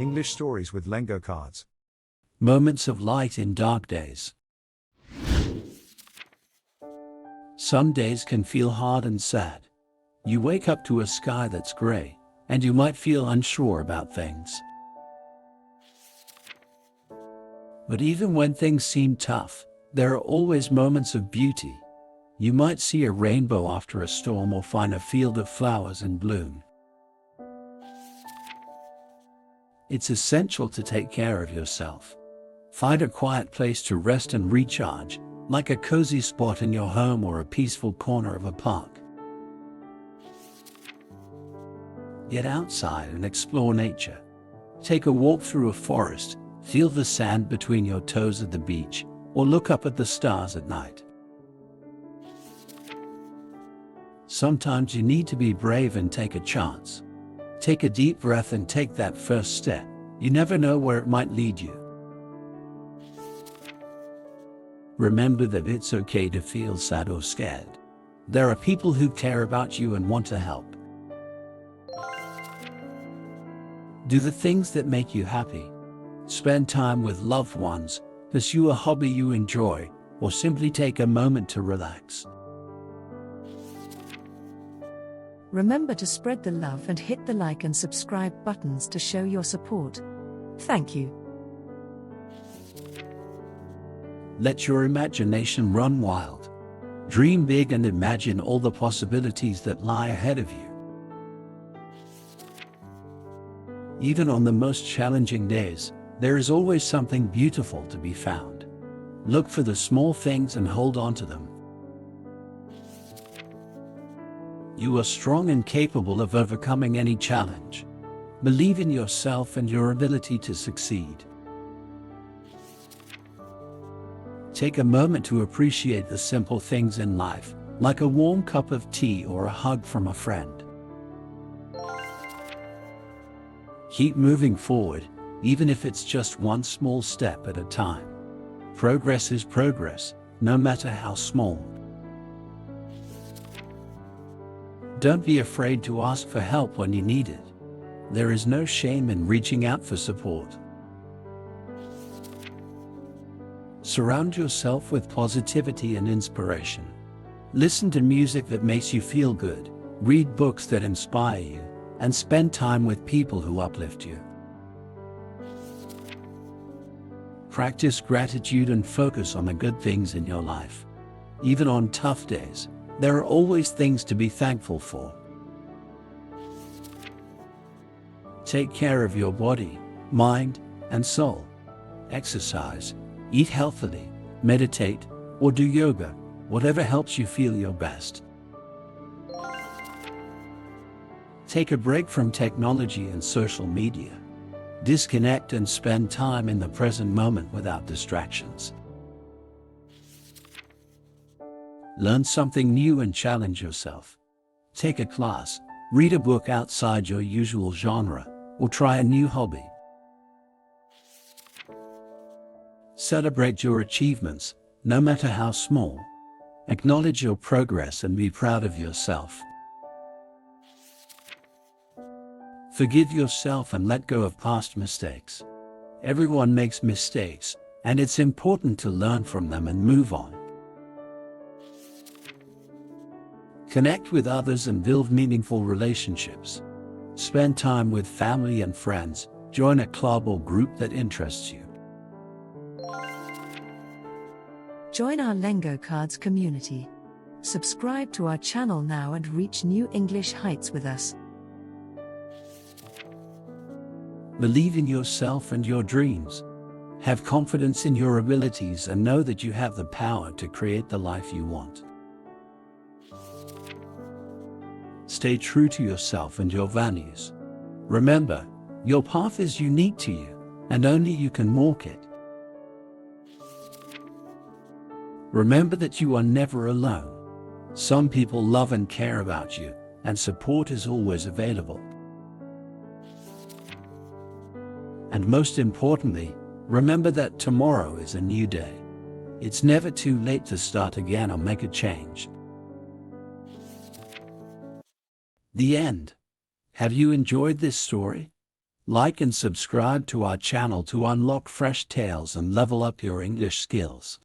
English stories with Lengo cards. Moments of light in dark days. Some days can feel hard and sad. You wake up to a sky that's gray, and you might feel unsure about things. But even when things seem tough, there are always moments of beauty. You might see a rainbow after a storm or find a field of flowers in bloom. It's essential to take care of yourself. Find a quiet place to rest and recharge, like a cozy spot in your home or a peaceful corner of a park. Get outside and explore nature. Take a walk through a forest, feel the sand between your toes at the beach, or look up at the stars at night. Sometimes you need to be brave and take a chance. Take a deep breath and take that first step. You never know where it might lead you. Remember that it's okay to feel sad or scared. There are people who care about you and want to help. Do the things that make you happy. Spend time with loved ones, pursue a hobby you enjoy, or simply take a moment to relax. Remember to spread the love and hit the like and subscribe buttons to show your support. Thank you. Let your imagination run wild. Dream big and imagine all the possibilities that lie ahead of you. Even on the most challenging days, there is always something beautiful to be found. Look for the small things and hold on to them. You are strong and capable of overcoming any challenge. Believe in yourself and your ability to succeed. Take a moment to appreciate the simple things in life, like a warm cup of tea or a hug from a friend. Keep moving forward, even if it's just one small step at a time. Progress is progress, no matter how small. Don't be afraid to ask for help when you need it. There is no shame in reaching out for support. Surround yourself with positivity and inspiration. Listen to music that makes you feel good, read books that inspire you, and spend time with people who uplift you. Practice gratitude and focus on the good things in your life. Even on tough days, there are always things to be thankful for. Take care of your body, mind, and soul. Exercise, eat healthily, meditate, or do yoga, whatever helps you feel your best. Take a break from technology and social media. Disconnect and spend time in the present moment without distractions. Learn something new and challenge yourself. Take a class, read a book outside your usual genre, or try a new hobby. Celebrate your achievements, no matter how small. Acknowledge your progress and be proud of yourself. Forgive yourself and let go of past mistakes. Everyone makes mistakes, and it's important to learn from them and move on. Connect with others and build meaningful relationships. Spend time with family and friends, join a club or group that interests you. Join our Lengo Cards community. Subscribe to our channel now and reach new English heights with us. Believe in yourself and your dreams. Have confidence in your abilities and know that you have the power to create the life you want. Stay true to yourself and your values. Remember, your path is unique to you, and only you can walk it. Remember that you are never alone. Some people love and care about you, and support is always available. And most importantly, remember that tomorrow is a new day. It's never too late to start again or make a change. The end. Have you enjoyed this story? Like and subscribe to our channel to unlock fresh tales and level up your English skills.